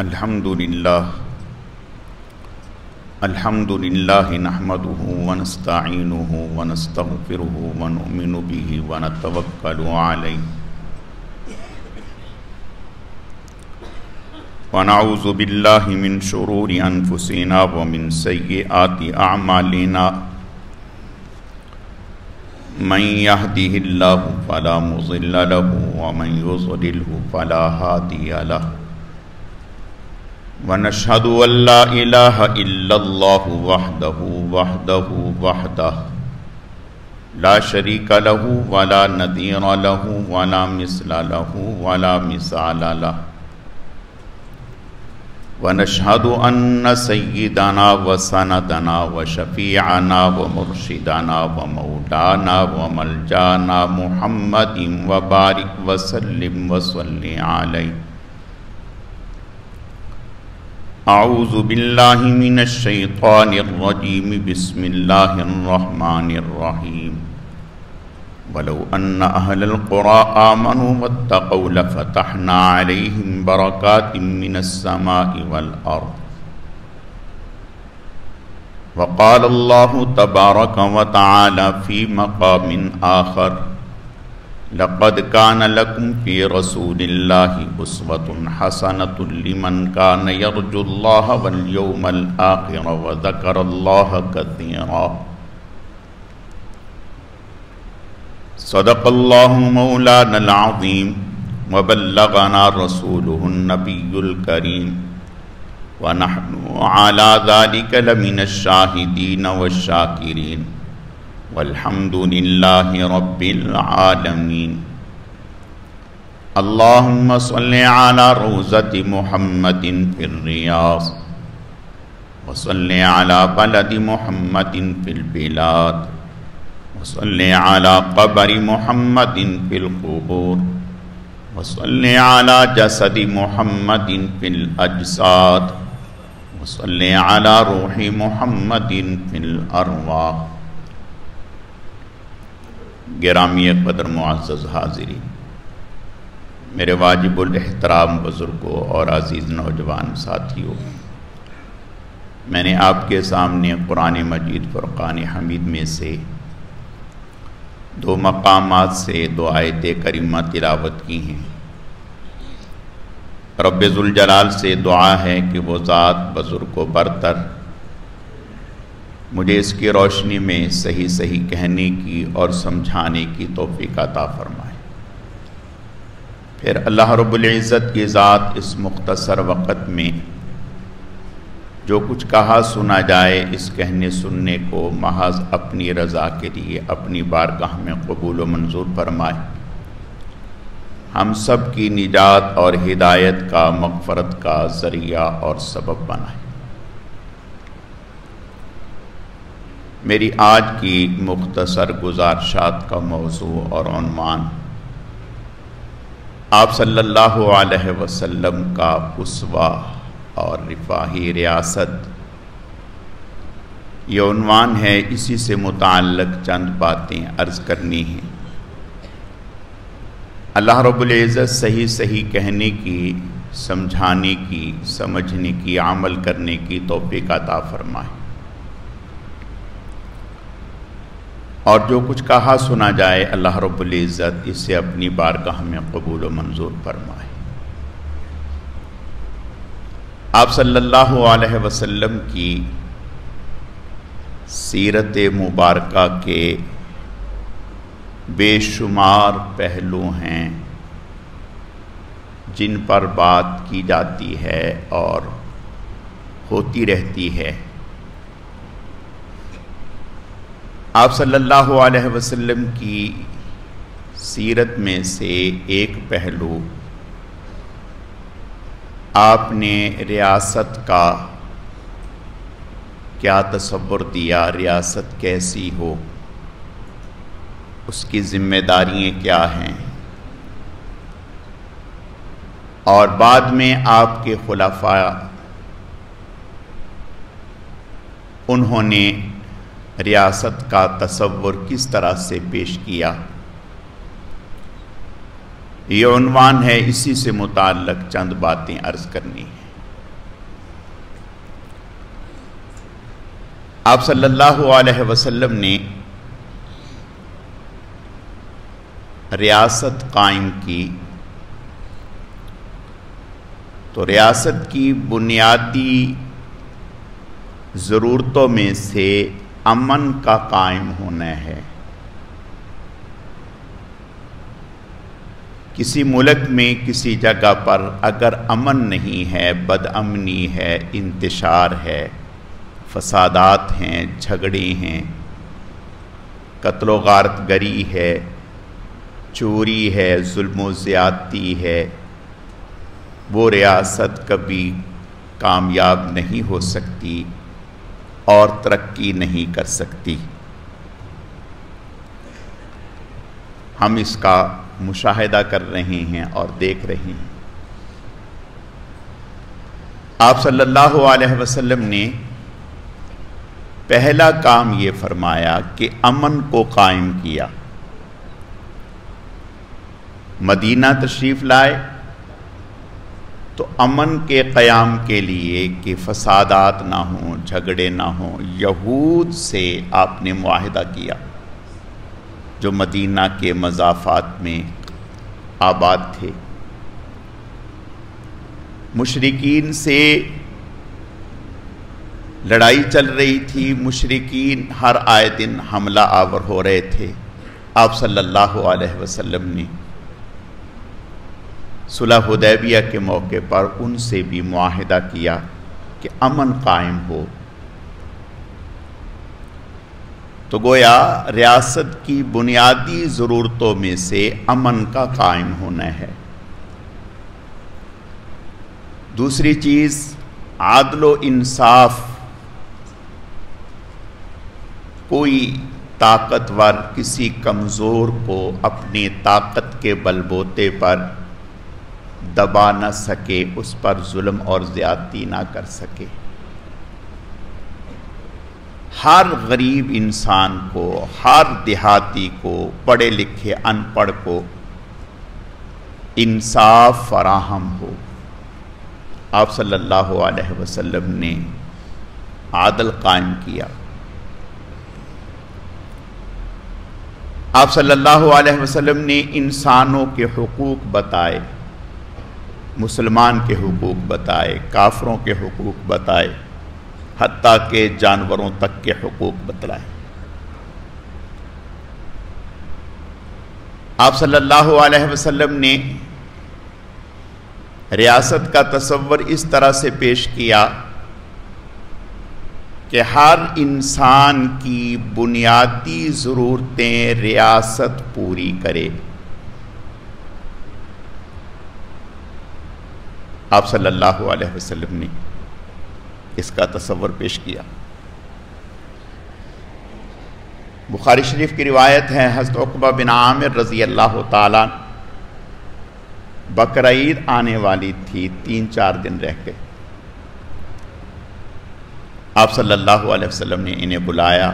الحمدللہ نحمده ونستعینه ونستغفره ونؤمن به ونتوکل علیہ ونعوذ باللہ من شرور انفسنا ومن سیئات اعمالنا من يهده اللہ فلا مضل له ومن يضلل فلا هادی له ونشهد أن لا إله إلا الله وحده لا شريك له ولا نظير له ولا مثل له ولا مثال له ونشهد أن سيدنا وسندنا وشفيعنا ومرشدنا ومولانا وملجانا محمد وبارك وسلم وصل عليه. اعوذ باللہ من الشیطان الرجیم بسم اللہ الرحمن الرحیم ولو ان اہل القرى آمنوا واتقوا لفتحنا علیہم برکات من السماء والارض وقال اللہ تبارک وتعالی فی مقام آخر لقد كان لكم في رسول الله أسوة حسنة لمن كان يرجو الله واليوم الآخر وذكر الله كثيرا. صدق الله مولانا العظيم وبلغنا رسوله النبي الكريم ونحن على ذلك لمن الشاهدين والشاكرين والحمد للہ رب العالمین. اللہم صل علی روضۃ محمد فی الریاض وصل علی بلد محمد فی البلاد وصل علی قبر محمد فی القبور وصل علی جسد محمد فی الاجساد وصل علی روح محمد فی الارواح. گرامی قدر معزز حاضرین، میرے واجب الاحترام بزرگوں اور عزیز نوجوان ساتھیوں، میں نے آپ کے سامنے قرآن مجید فرقان حمید میں سے 2 مقامات سے 2 آیت کریمہ تلاوت کی ہیں. رب ذوالجلال سے دعا ہے کہ وہ ذات بزرگ و برتر مجھے اس کی روشنی میں صحیح کہنے کی اور سمجھانے کی توفیق عطا فرمائے. پھر اللہ رب العزت کی ذات اس مختصر وقت میں جو کچھ کہا سنا جائے، اس کہنے سننے کو محض اپنی رضا کے لیے اپنی بارگاہ میں قبول و منظور فرمائے. ہم سب کی نجات اور ہدایت کا، مغفرت کا ذریعہ اور سبب بنائے. میری آج کی مختصر گزارشات کا موضوع اور عنوان آپ صلی اللہ علیہ وسلم کا اسوہ اور رفاہی ریاست، یہ عنوان ہے. اسی سے متعلق چند باتیں عرض کرنی ہیں. اللہ رب العزت صحیح کہنے کی، سمجھانے کی، سمجھنے کی، عمل کرنے کی توفیق عطا فرمائے. اور جو کچھ کہا سنا جائے، اللہ رب العزت اسے اپنی بارگاہ میں قبول و منظور فرمائے. آپ صلی اللہ علیہ وسلم کی سیرت مبارکہ کے بے شمار پہلو ہیں جن پر بات کی جاتی ہے اور ہوتی رہتی ہے. آپ صلی اللہ علیہ وسلم کی سیرت میں سے ایک پہلو، آپ نے ریاست کا کیا تصور دیا، ریاست کیسی ہو، اس کی ذمہ داریاں کیا ہیں، اور بعد میں آپ کے خلفاء انہوں نے ریاست کا تصور کس طرح سے پیش کیا. یہ عنوان ہے، اسی سے متعلق چند باتیں عرض کرنی ہیں. آپ صلی اللہ علیہ وسلم نے ریاست قائم کی تو ریاست کی بنیادی ضرورتوں میں سے امن کا قائم ہونا ہے۔ کسی ملک میں کسی جگہ پر اگر امن نہیں ہے، بد امنی ہے، انتشار ہے، فسادات ہیں، جھگڑے ہیں، قتل و غارت گری ہے، چوری ہے، ظلم و زیادتی ہے، وہ ریاست کبھی کامیاب نہیں ہو سکتی اور ترقی نہیں کر سکتی۔ ہم اس کا مشاہدہ کر رہے ہیں اور دیکھ رہے ہیں۔ آپ صلی اللہ علیہ وسلم نے پہلا کام یہ فرمایا کہ امن کو قائم کیا۔ مدینہ تشریف لائے تو امن کے قیام کے لیے کہ فسادات نہ ہوں، جھگڑے نہ ہوں، یہود سے آپ نے معاہدہ کیا جو مدینہ کے مضافات میں آباد تھے۔ مشرکین سے لڑائی چل رہی تھی، مشرکین ہر آئے دن حملہ آور ہو رہے تھے۔ آپ صلی اللہ علیہ وسلم نے صلح حدیبیہ کے موقع پر ان سے بھی معاہدہ کیا کہ امن قائم ہو۔ تو گویا ریاست کی بنیادی ضرورتوں میں سے امن کا قائم ہونا ہے۔ دوسری چیز عدل و انصاف۔ کوئی طاقتور کسی کمزور کو اپنی طاقت کے بل بوتے پر دبا نہ سکے، اس پر ظلم اور زیادتی نہ کر سکے۔ ہر غریب انسان کو، ہر دیہاتی کو، پڑھے لکھے ان پڑھ کو انصاف فراہم ہو۔ آپ صلی اللہ علیہ وسلم نے عدل قائم کیا۔ آپ صلی اللہ علیہ وسلم نے انسانوں کے حقوق بتائے، مسلمان کے حقوق بتائے، کافروں کے حقوق بتائے، حتیٰ کہ جانوروں تک کے حقوق بتلائے۔ آپ صلی اللہ علیہ وسلم نے ریاست کا تصور اس طرح سے پیش کیا کہ ہر انسان کی بنیادی ضرورتیں ریاست پوری کرے۔ آپ صلی اللہ علیہ وسلم نے اس کا تصور پیش کیا۔ بخاری شریف کی روایت ہے، حضرت عقبہ بن عامر رضی اللہ تعالیٰ، بقرعید آنے والی تھی، 3-4 دن رہ گئے۔ آپ صلی اللہ علیہ وسلم نے انہیں بلایا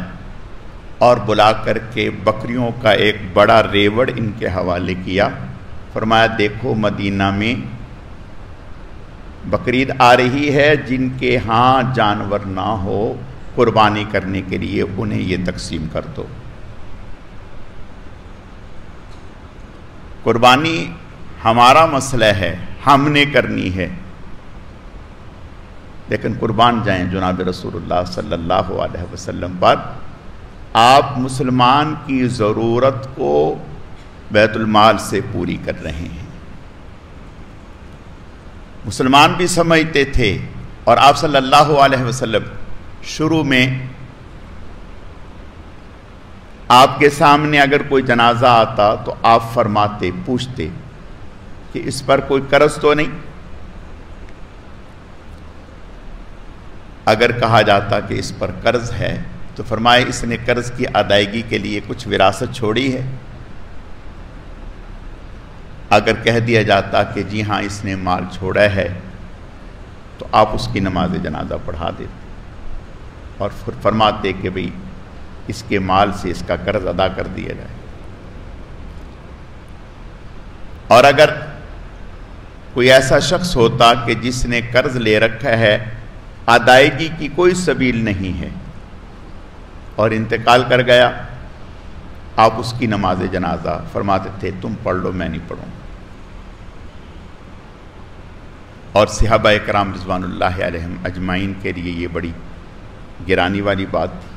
اور بلا کر کے بکریوں کا ایک بڑا ریوڑ ان کے حوالے کیا۔ فرمایا دیکھو مدینہ میں بقرعید آ رہی ہے، جن کے ہاں جانور نہ ہو قربانی کرنے کے لیے انہیں یہ تقسیم کر دو۔ قربانی ہمارا مسئلہ ہے، ہم نے کرنی ہے، لیکن قربان جائیں جناب رسول اللہ صلی اللہ علیہ وسلم پر۔ آپ مسلمان کی ضرورت کو بیت المال سے پوری کر رہے ہیں۔ مسلمان بھی سمجھتے تھے، اور آپ صلی اللہ علیہ وسلم شروع میں آپ کے سامنے اگر کوئی جنازہ آتا تو آپ فرماتے، پوچھتے کہ اس پر کوئی قرض تو نہیں؟ اگر کہا جاتا کہ اس پر قرض ہے تو فرمائے اس نے قرض کی ادائیگی کے لیے کچھ وراثت چھوڑی ہے۔ اگر کہہ دیا جاتا کہ جی ہاں اس نے مال چھوڑا ہے تو آپ اس کی نماز جنازہ پڑھا دیتے اور پھر فرماتے کہ بھئی اس کے مال سے اس کا قرض ادا کر دیا جائے۔ اور اگر کوئی ایسا شخص ہوتا کہ جس نے قرض لے رکھا ہے، ادائیگی کی کوئی سبیل نہیں ہے، اور انتقال کر گیا، آپ اس کی نماز جنازہ فرماتے تھے تم پڑھ لو، میں نہیں پڑھوں. اور صحابہ کرام رضوان اللہ علیہم اجمعین کے لیے یہ بڑی گرانی والی بات تھی.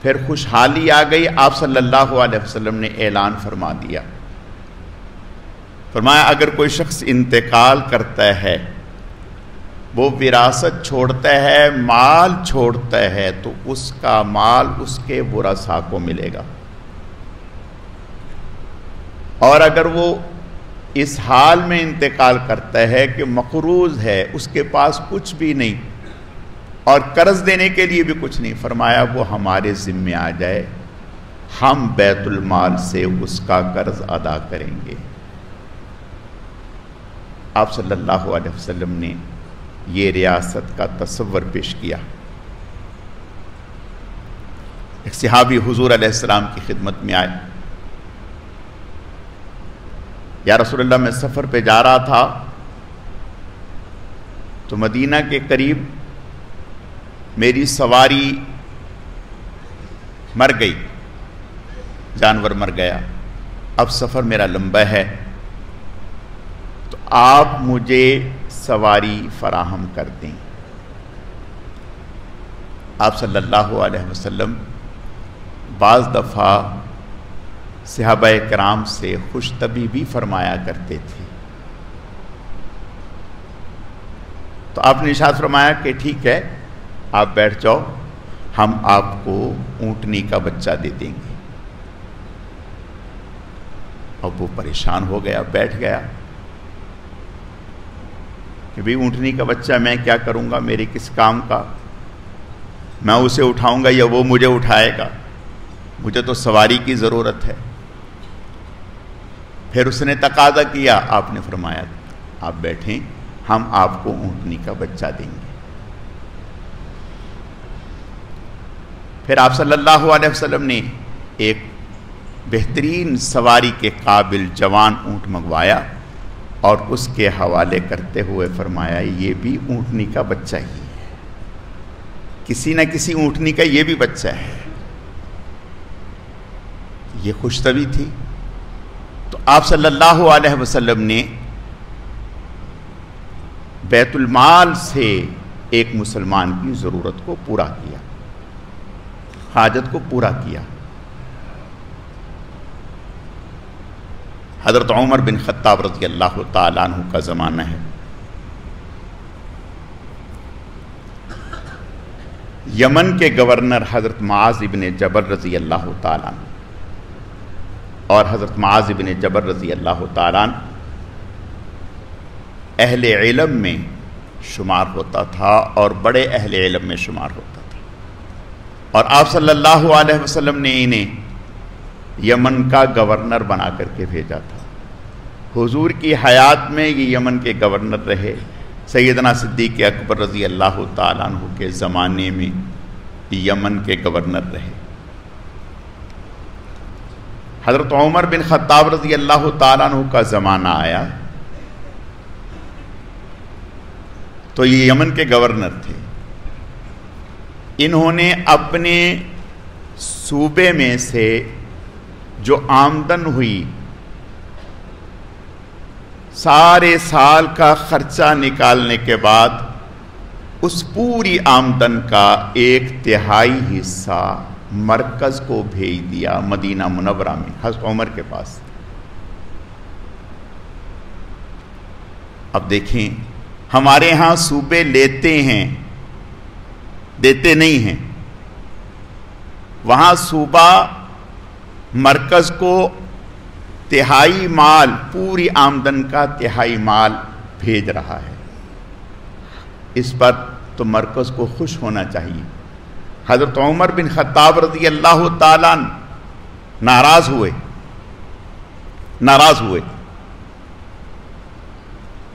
پھر خوشحالی آ گئی، آپ صلی اللہ علیہ وسلم نے اعلان فرما دیا، فرمایا اگر کوئی شخص انتقال کرتا ہے، وہ وراثت چھوڑتا ہے، مال چھوڑتا ہے، تو اس کا مال اس کے ورثاء کو ملے گا. اور اگر وہ اس حال میں انتقال کرتا ہے کہ مقروض ہے، اس کے پاس کچھ بھی نہیں اور قرض دینے کے لیے بھی کچھ نہیں، فرمایا وہ ہمارے ذمے آ جائے، ہم بیت المال سے اس کا قرض ادا کریں گے. آپ صلی اللہ علیہ وسلم نے یہ ریاست کا تصور پیش کیا. ایک صحابی حضور علیہ السلام کی خدمت میں آئے، یا رسول اللہ میں سفر پہ جا رہا تھا تو مدینہ کے قریب میری سواری مر گئی، جانور مر گیا، اب سفر میرا لمبا ہے، تو آپ مجھے سواری فراہم کر دیں. آپ صلی اللہ علیہ وسلم بعض دفعہ صحابہ کرام سے خوش طبعی بھی فرمایا کرتے تھے. تو آپ نے ارشاد فرمایا کہ ٹھیک ہے آپ بیٹھ جاؤ، ہم آپ کو اونٹنی کا بچہ دے دیں گے. اب وہ پریشان ہو گیا، بیٹھ گیا کہ بھئی اونٹنی کا بچہ میں کیا کروں گا، میرے کس کام کا، میں اسے اٹھاؤں گا یا وہ مجھے اٹھائے گا، مجھے تو سواری کی ضرورت ہے. پھر اس نے تقاضا کیا، آپ نے فرمایا آپ بیٹھیں، ہم آپ کو اونٹنی کا بچہ دیں گے. پھر آپ صلی اللہ علیہ وسلم نے ایک بہترین سواری کے قابل جوان اونٹ منگوایا اور اس کے حوالے کرتے ہوئے فرمایا یہ بھی اونٹنی کا بچہ ہی ہے، کسی نہ کسی اونٹنی کا یہ بھی بچہ ہے. یہ خوش طبعی تھی. تو آپ صلی اللہ علیہ وسلم نے بیت المال سے ایک مسلمان کی ضرورت کو پورا کیا، حاجت کو پورا کیا. حضرت عمر بن خطاب رضی اللہ تعالیٰ عنہ کا زمانہ ہے. یمن کے گورنر حضرت معاذ بن جبل رضی اللہ تعالیٰ عنہ اور حضرت معاذ بن جبل رضی اللہ تعالیٰ عنہ اہل علم میں شمار ہوتا تھا اور بڑے اہل علم میں شمار ہوتا تھا. اور آپ صلی اللہ علیہ وسلم نے انہیں یمن کا گورنر بنا کر کے بھیجا تھا. حضور کی حیات میں یہ یمن کے گورنر رہے. سیدنا صدیق اکبر رضی اللہ تعالیٰ عنہ کے زمانے میں یمن کے گورنر رہے. حضرت عمر بن خطاب رضی اللہ تعالیٰ عنہ کا زمانہ آیا تو یہ یمن کے گورنر تھے. انہوں نے اپنے صوبے میں سے جو آمدن ہوئی سارے سال کا خرچہ نکالنے کے بعد اس پوری آمدن کا 1/3 حصہ مرکز کو بھیج دیا مدینہ منورہ میں حضرت عمر کے پاس. اب دیکھیں ہمارے ہاں صوبے لیتے ہیں دیتے نہیں ہیں، وہاں صوبہ مرکز کو 1/3 مال، پوری آمدن کا 1/3 مال بھیج رہا ہے. اس پر تو مرکز کو خوش ہونا چاہیے. حضرت عمر بن خطاب رضی اللہ تعالیٰ عنہ ناراض ہوئے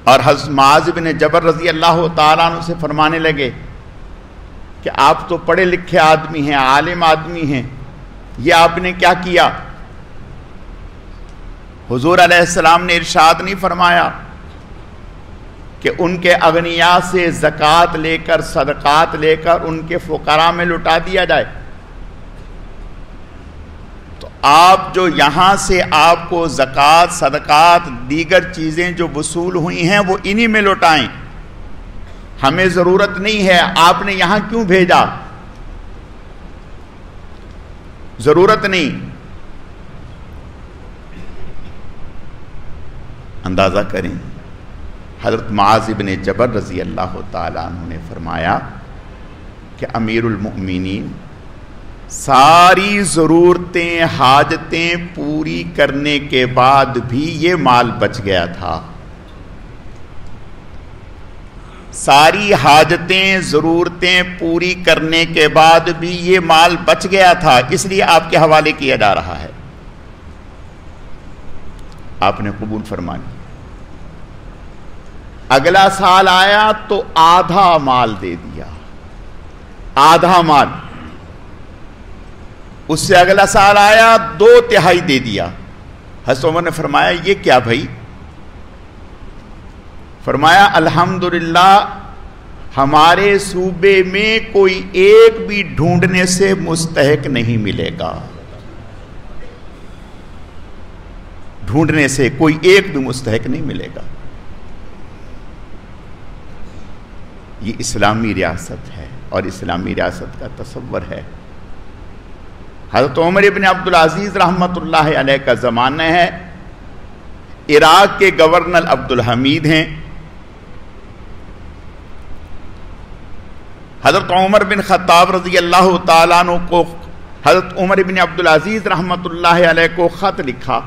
اور حضرت معاذ بن جبل رضی اللہ تعالیٰ عنہ سے فرمانے لگے کہ آپ تو پڑھے لکھے آدمی ہیں، عالم آدمی ہیں، یہ آپ نے کیا کیا؟ حضور علیہ السلام نے ارشاد نہیں فرمایا کہ ان کے اغنیاء سے زکوٰۃ لے کر صدقات لے کر ان کے فقراء میں لٹا دیا جائے؟ تو آپ جو یہاں سے آپ کو زکوٰۃ صدقات دیگر چیزیں جو وصول ہوئی ہیں وہ انہی میں لٹائیں، ہمیں ضرورت نہیں ہے، آپ نے یہاں کیوں بھیجا؟ ضرورت نہیں۔ اندازہ کریں، حضرت معاذ بن جبل رضی اللہ تعالیٰ عنہ نے فرمایا کہ امیر المؤمنین ساری ضرورتیں حاجتیں پوری کرنے کے بعد بھی یہ مال بچ گیا تھا، ساری حاجتیں ضرورتیں پوری کرنے کے بعد بھی یہ مال بچ گیا تھا، اس لیے آپ کے حوالے کیا جا رہا ہے۔ آپ نے قبول فرما لیا۔ اگلا سال آیا تو آدھا مال دے دیا، آدھا مال۔ اس سے اگلا سال آیا 2/3 دے دیا۔ حضرت عمر نے فرمایا یہ کیا بھائی؟ فرمایا الحمدللہ ہمارے صوبے میں کوئی ایک بھی ڈھونڈنے سے مستحق نہیں ملے گا، ڈھونڈنے سے کوئی ایک بھی مستحق نہیں ملے گا۔ یہ اسلامی ریاست ہے اور اسلامی ریاست کا تصور ہے۔ حضرت عمر ابن عبدالعزیز رحمۃ اللہ علیہ کا زمانہ ہے، عراق کے گورنر عبدالحمید ہیں، حضرت عمر بن خطاب رضی اللہ تعالیٰ عنہ کو حضرت عمر بن عبدالعزیز رحمۃ اللہ علیہ کو خط لکھا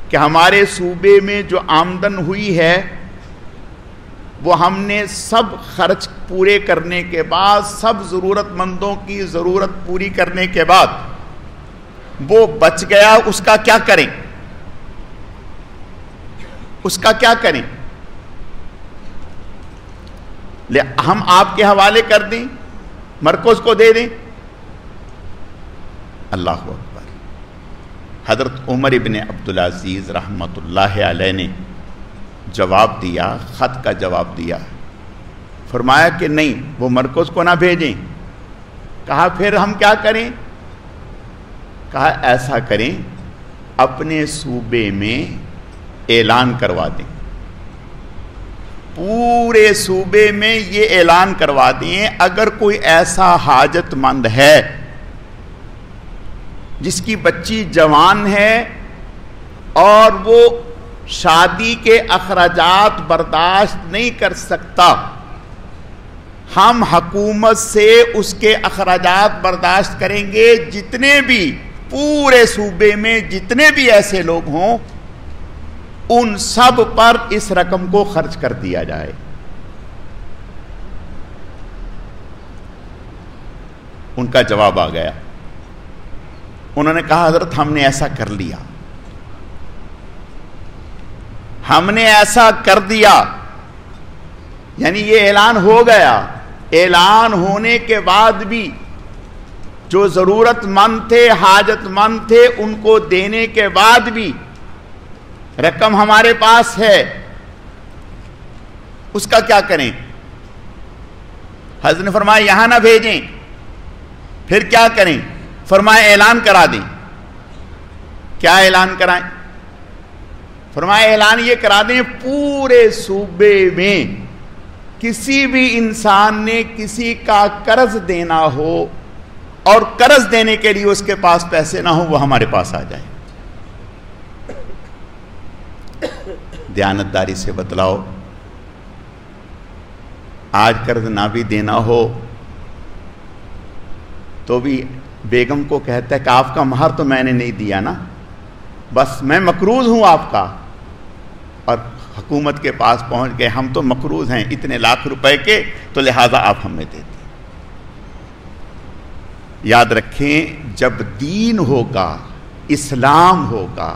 کہ ہمارے صوبے میں جو آمدن ہوئی ہے وہ ہم نے سب خرچ پورے کرنے کے بعد، سب ضرورت مندوں کی ضرورت پوری کرنے کے بعد وہ بچ گیا، اس کا کیا کریں؟ اس کا کیا کریں؟ ہم آپ کے حوالے کر دیں، مرکز کو دے دیں؟ اللہ اکبر۔ حضرت عمر ابن عبدالعزیز رحمۃ اللہ علیہ نے جواب دیا، خط کا جواب دیا، فرمایا کہ نہیں، وہ مرکز کو نہ بھیجیں۔ کہا پھر ہم کیا کریں؟ کہا ایسا کریں، اپنے صوبے میں اعلان کروا دیں، پورے صوبے میں یہ اعلان کروا دیں اگر کوئی ایسا حاجت مند ہے جس کی بچی جوان ہے اور وہ شادی کے اخراجات برداشت نہیں کر سکتا، ہم حکومت سے اس کے اخراجات برداشت کریں گے، جتنے بھی پورے صوبے میں جتنے بھی ایسے لوگ ہوں ان سب پر اس رقم کو خرچ کر دیا جائے۔ ان کا جواب آ گیا، انہوں نے کہا حضرت ہم نے ایسا کر لیا، ہم نے ایسا کر دیا، یعنی یہ اعلان ہو گیا۔ اعلان ہونے کے بعد بھی جو ضرورت مند تھے، حاجت مند تھے، ان کو دینے کے بعد بھی رقم ہمارے پاس ہے، اس کا کیا کریں؟ حضرت نے فرمایا یہاں نہ بھیجیں، پھر کیا کریں؟ فرمایا اعلان کرا دیں۔ کیا اعلان کرائیں؟ فرمایا اعلان یہ کرا دیں پورے صوبے میں کسی بھی انسان نے کسی کا قرض دینا ہو اور قرض دینے کے لیے اس کے پاس پیسے نہ ہو، وہ ہمارے پاس آ جائے۔ دیانتداری سے بتلاؤ، آج قرض نہ بھی دینا ہو تو بھی بیگم کو کہتا ہے کہ آپ کا مہر تو میں نے نہیں دیا نا، بس میں مقروض ہوں آپ کا، اور حکومت کے پاس پہنچ گئے ہم تو مقروض ہیں اتنے لاکھ روپے کے، تو لہٰذا آپ ہمیں دے دیں۔ یاد رکھیں جب دین ہوگا، اسلام ہوگا،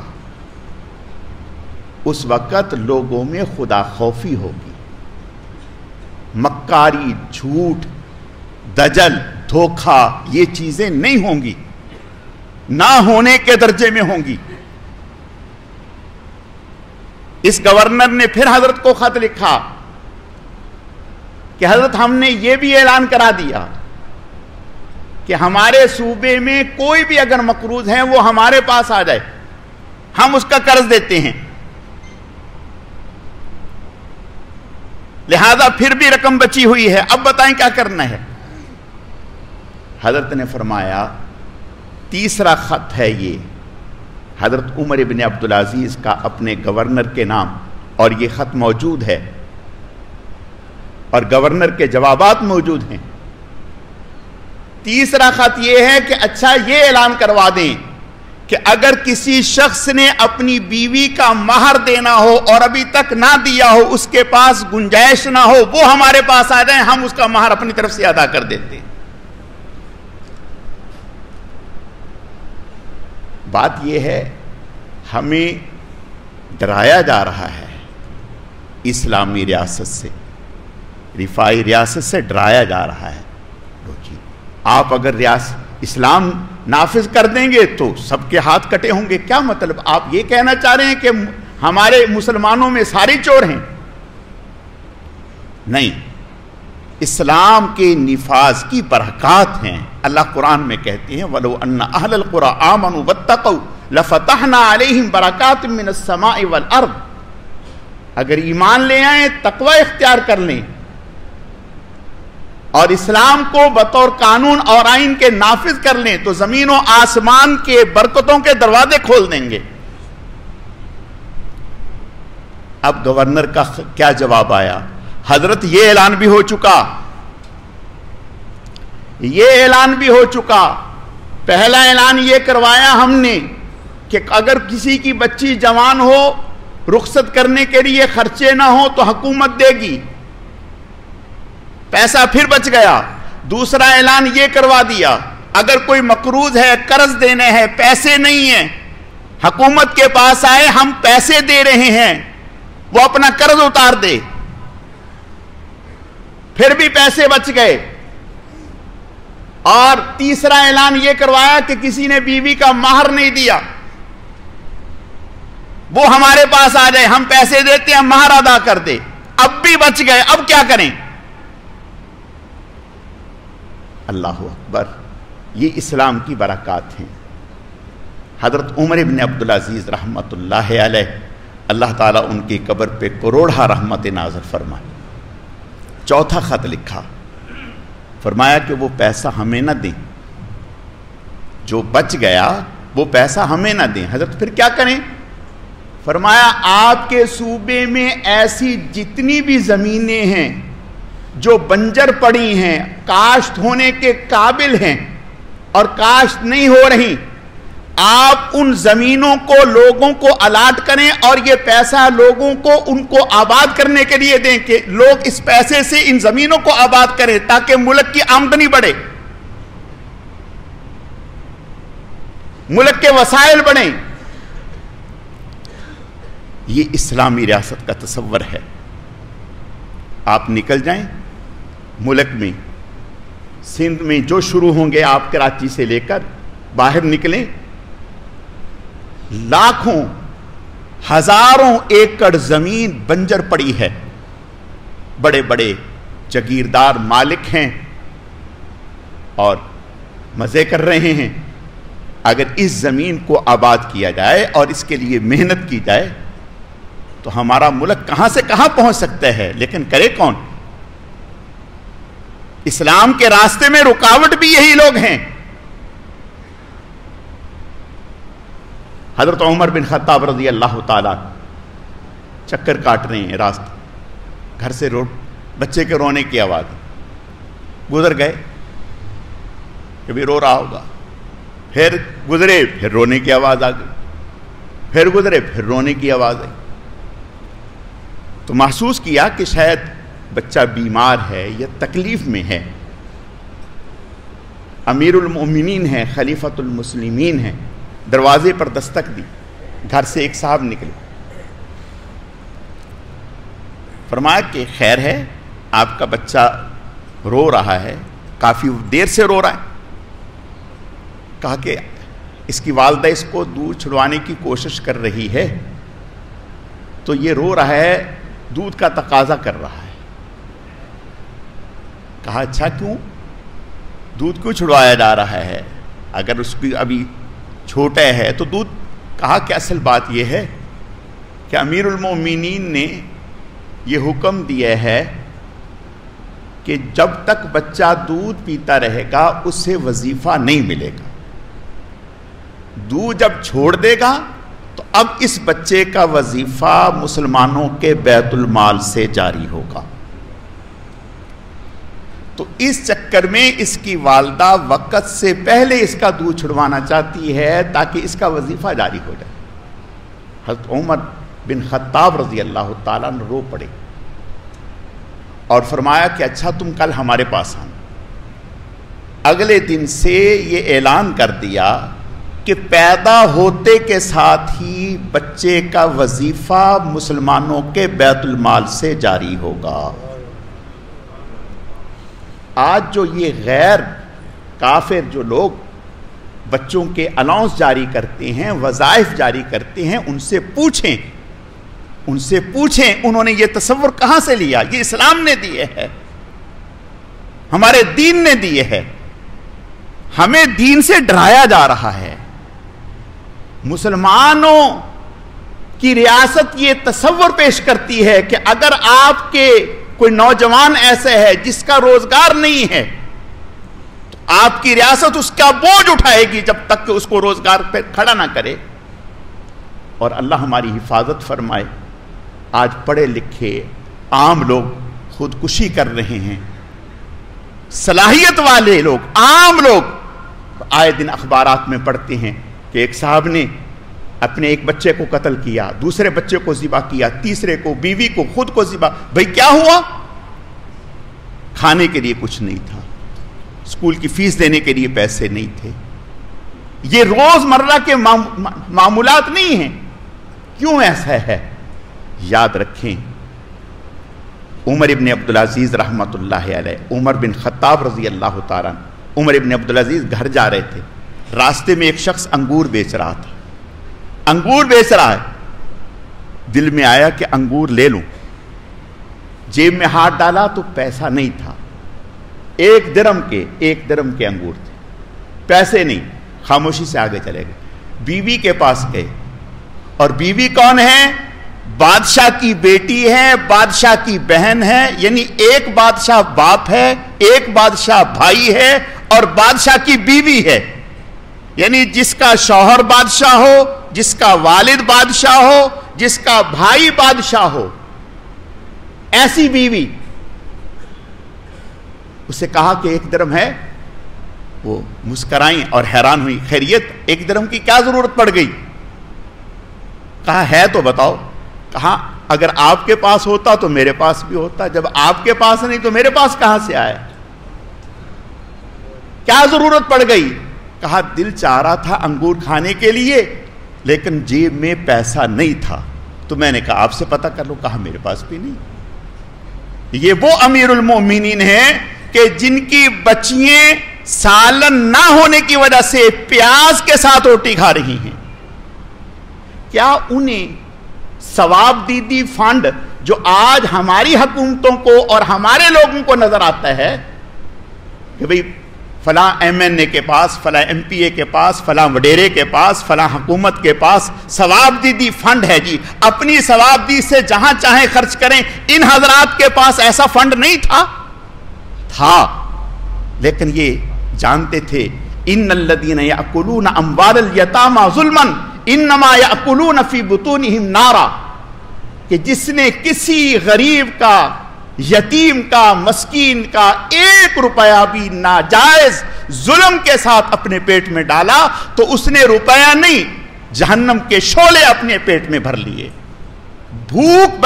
اس وقت لوگوں میں خدا خوفی ہوگی، مکاری، جھوٹ، دجل، دھوکہ، یہ چیزیں نہیں ہوں گی، نہ ہونے کے درجے میں ہوں گی۔ اس گورنر نے پھر حضرت کو خط لکھا کہ حضرت ہم نے یہ بھی اعلان کرا دیا کہ ہمارے صوبے میں کوئی بھی اگر مقروض ہے وہ ہمارے پاس آ جائے، ہم اس کا قرض دیتے ہیں، لہذا پھر بھی رقم بچی ہوئی ہے، اب بتائیں کیا کرنا ہے؟ حضرت نے فرمایا تیسرا خط ہے یہ، حضرت عمر بن عبدالعزیز کا اپنے گورنر کے نام، اور یہ خط موجود ہے اور گورنر کے جوابات موجود ہیں۔ تیسرا خط یہ ہے کہ اچھا یہ اعلان کروا دیں کہ اگر کسی شخص نے اپنی بیوی کا مہر دینا ہو اور ابھی تک نہ دیا ہو، اس کے پاس گنجائش نہ ہو، وہ ہمارے پاس آ جائیں، ہم اس کا مہر اپنی طرف سے ادا کر دیتے ہیں۔ بات یہ ہے ہمیں ڈرایا جا رہا ہے اسلامی ریاست سے، رفاعی ریاست سے ڈرایا جا رہا ہے۔ آپ اگر اسلام نافذ کر دیں گے تو سب کے ہاتھ کٹے ہوں گے، کیا مطلب؟ آپ یہ کہنا چاہ رہے ہیں کہ ہمارے مسلمانوں میں سارے چور ہیں؟ نہیں، اسلام کے نفاذ کی برکات ہیں۔ اللہ قرآن میں کہتے ہیں وَلَوْ أَنَّ أَهْلَ الْقُرَىٰ آمَنُوا وَاتَّقَوْا لَفَتَحْنَا عَلَيْهِمْ بَرَكَاتٍ مِّنَ السَّمَاءِ وَالْأَرْضِ۔ اگر ایمان لے آئیں، تقوی اختیار کر لیں اور اسلام کو بطور قانون اور آئین کے نافذ کر لیں تو زمین و آسمان کے برکتوں کے دروازے کھول دیں گے۔ اب گورنر کا کیا جواب آیا؟ حضرت یہ اعلان بھی ہو چکا، یہ اعلان بھی ہو چکا۔ پہلا اعلان یہ کروایا ہم نے کہ اگر کسی کی بچی جوان ہو، رخصت کرنے کے لیے خرچے نہ ہو تو حکومت دے گی، پیسہ پھر بچ گیا۔ دوسرا اعلان یہ کروا دیا اگر کوئی مقروض ہے، قرض دینے ہیں، پیسے نہیں ہیں، حکومت کے پاس آئے، ہم پیسے دے رہے ہیں، وہ اپنا قرض اتار دے، پھر بھی پیسے بچ گئے۔ اور تیسرا اعلان یہ کروایا کہ کسی نے بیوی کا مہر نہیں دیا، وہ ہمارے پاس آ جائے، ہم پیسے دیتے ہیں، مہر ادا کر دے، اب بھی بچ گئے، اب کیا کریں؟ اللہ اکبر، یہ اسلام کی برکات ہیں۔ حضرت عمر بن عبدالعزیز رحمت اللہ علیہ، اللہ تعالیٰ ان کی قبر پہ کروڑہ رحمت نازل فرمائے۔ چوتھا خط لکھا، فرمایا کہ وہ پیسہ ہمیں نہ دیں، جو بچ گیا وہ پیسہ ہمیں نہ دیں۔ حضرت پھر کیا کریں؟ فرمایا آپ کے صوبے میں ایسی جتنی بھی زمینیں ہیں جو بنجر پڑی ہیں، کاشت ہونے کے قابل ہیں اور کاشت نہیں ہو رہی، آپ ان زمینوں کو لوگوں کو الاٹ کریں اور یہ پیسہ لوگوں کو ان کو آباد کرنے کے لیے دیں کہ لوگ اس پیسے سے ان زمینوں کو آباد کریں تاکہ ملک کی آمدنی بڑھے، ملک کے وسائل بڑھیں۔ یہ اسلامی ریاست کا تصور ہے۔ آپ نکل جائیں ملک میں، سندھ میں جو شروع ہوں گے، آپ کراچی سے لے کر باہر نکلیں، لاکھوں ہزاروں ایکڑ زمین بنجر پڑی ہے، بڑے بڑے جاگیردار مالک ہیں اور مزے کر رہے ہیں۔ اگر اس زمین کو آباد کیا جائے اور اس کے لیے محنت کی جائے تو ہمارا ملک کہاں سے کہاں پہنچ سکتا ہے، لیکن کرے کون؟ اسلام کے راستے میں رکاوٹ بھی یہی لوگ ہیں۔ حضرت عمر بن خطاب رضی اللہ تعالیٰ چکر کاٹ رہے ہیں راستہ، گھر سے بچے کے رونے کی آواز، گزر گئے، کبھی رو رہا ہوگا، پھر گزرے، پھر رونے کی آواز آ گئی، پھر گزرے، پھر رونے کی آواز آئی، تو محسوس کیا کہ شاید بچہ بیمار ہے یا تکلیف میں ہے۔ امیر المؤمنین ہے، خلیفۃ المسلمین ہے، دروازے پر دستک دی، گھر سے ایک صاحب نکلے، فرمایا کہ خیر ہے، آپ کا بچہ رو رہا ہے، کافی دیر سے رو رہا ہے۔ کہا کہ اس کی والدہ اس کو دور چھڑوانے کی کوشش کر رہی ہے، تو یہ رو رہا ہے، دودھ کا تقاضا کر رہا ہے۔ کہا اچھا کیوں؟ دودھ کیوں چھڑوایا جا رہا ہے؟ اگر اس کی ابھی چھوٹا ہے تو دودھ۔ کہا کہ اصل بات یہ ہے کہ امیر المومنین نے یہ حکم دیا ہے کہ جب تک بچہ دودھ پیتا رہے گا اسے وظیفہ نہیں ملے گا، دودھ جب چھوڑ دے گا تو اب اس بچے کا وظیفہ مسلمانوں کے بیت المال سے جاری ہوگا۔ تو اس چکر میں اس کی والدہ وقت سے پہلے اس کا دودھ چھڑوانا چاہتی ہے تاکہ اس کا وظیفہ جاری ہو جائے۔ حضرت عمر بن خطاب رضی اللہ تعالیٰ نے رو پڑے اور فرمایا کہ اچھا تم کل ہمارے پاس آنا۔ اگلے دن سے یہ اعلان کر دیا کہ پیدا ہوتے کے ساتھ ہی بچے کا وظیفہ مسلمانوں کے بیت المال سے جاری ہوگا۔ آج جو یہ غیر کافر جو لوگ بچوں کے الاؤنس جاری کرتے ہیں، وظائف جاری کرتے ہیں، ان سے پوچھیں انہوں نے یہ تصور کہاں سے لیا؟ یہ اسلام نے دیے ہے، ہمارے دین نے دیے ہے۔ ہمیں دین سے ڈرایا جا رہا ہے۔ مسلمانوں کی ریاست یہ تصور پیش کرتی ہے کہ اگر آپ کے کوئی نوجوان ایسے ہے جس کا روزگار نہیں ہے تو آپ کی ریاست اس کا بوجھ اٹھائے گی جب تک کہ اس کو روزگار پہ کھڑا نہ کرے۔ اور اللہ ہماری حفاظت فرمائے، آج پڑھے لکھے عام لوگ خودکشی کر رہے ہیں، صلاحیت والے لوگ، عام لوگ آئے دن اخبارات میں پڑھتے ہیں کہ ایک صاحب نے اپنے ایک بچے کو قتل کیا، دوسرے بچے کو ذبح کیا، تیسرے کو، بیوی کو، خود کو ذبح۔ بھئی کیا ہوا؟ کھانے کے لیے کچھ نہیں تھا، اسکول کی فیس دینے کے لیے پیسے نہیں تھے۔ یہ روز مرہ کے معمولات نہیں ہیں۔ کیوں ایسا ہے؟ یاد رکھیں، عمر ابن عبدالعزیز رحمت اللہ علیہ، عمر بن خطاب رضی اللہ تعالیٰ، عمر ابن عبدالعزیز گھر جا رہے تھے، راستے میں ایک شخص انگور بیچ رہا تھا، انگور بیچ رہا ہے، دل میں آیا کہ انگور لے لوں، جیب میں ہاتھ ڈالا تو پیسہ نہیں تھا، 1 درم کے انگور تھے، پیسے نہیں، خاموشی سے آگے چلے گئے، بیوی کے پاس گئے، اور بیوی کون ہے؟ بادشاہ کی بیٹی ہے، بادشاہ کی بہن ہے، یعنی ایک بادشاہ باپ ہے، ایک بادشاہ بھائی ہے، اور بادشاہ کی بیوی ہے، یعنی جس کا شوہر بادشاہ ہو، جس کا والد بادشاہ ہو، جس کا بھائی بادشاہ ہو، ایسی بیوی۔ اسے کہا کہ 1 درم ہے، وہ مسکرائیں اور حیران ہوئی، خیریت 1 درم کی کیا ضرورت پڑ گئی؟ کہا ہے تو بتاؤ۔ کہا اگر آپ کے پاس ہوتا تو میرے پاس بھی ہوتا، جب آپ کے پاس نہیں تو میرے پاس کہاں سے آیا؟ کیا ضرورت پڑ گئی؟ کہا دل چاہ رہا تھا انگور کھانے کے لیے لیکن جیب میں پیسہ نہیں تھا، تو میں نے کہا آپ سے پتہ کر لو۔ کہا میرے پاس بھی نہیں۔ یہ وہ امیر المومنین ہیں کہ جن کی بچیاں سالن نہ ہونے کی وجہ سے پیاز کے ساتھ روٹی کھا رہی ہیں۔ کیا انہیں ثواب دیدی فنڈ جو آج ہماری حکومتوں کو اور ہمارے لوگوں کو نظر آتا ہے کہ بھئی فلاں ایم این اے کے پاس، فلاں ایم پی اے کے پاس، فلاں وڈیرے کے پاس، فلاں حکومت کے پاس ثواب دیدی فنڈ ہے جی، اپنی ثواب دی سے جہاں چاہیں خرچ کریں، ان حضرات کے پاس ایسا فنڈ نہیں تھا، لیکن یہ جانتے تھے ان الذین یاکلون اموال الیتامی ظلما انما یاکلون فی بطونہم نارا، کہ جس نے کسی غریب کا، یتیم کا، مسکین کا 1 روپیہ بھی ناجائز ظلم کے ساتھ اپنے پیٹ میں ڈالا تو اس نے روپیہ نہیں، جہنم کے شعلے اپنے پیٹ میں بھر لیے، بھوک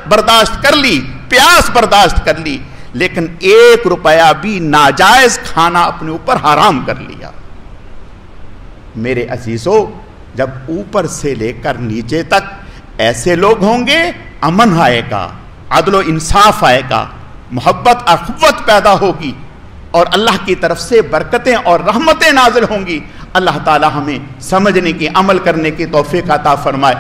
برداشت کر لی، پیاس برداشت کر لی، لیکن 1 روپیہ بھی ناجائز کھانا اپنے اوپر حرام کر لیا۔ میرے عزیزو، جب اوپر سے لے کر نیچے تک ایسے لوگ ہوں گے، امن آئے گا، عدل و انصاف آئے گا، محبت اخوت پیدا ہوگی، اور اللہ کی طرف سے برکتیں اور رحمتیں نازل ہوں گی۔ اللہ تعالی ہمیں سمجھنے کی، عمل کرنے کی توفیق عطا فرمائے۔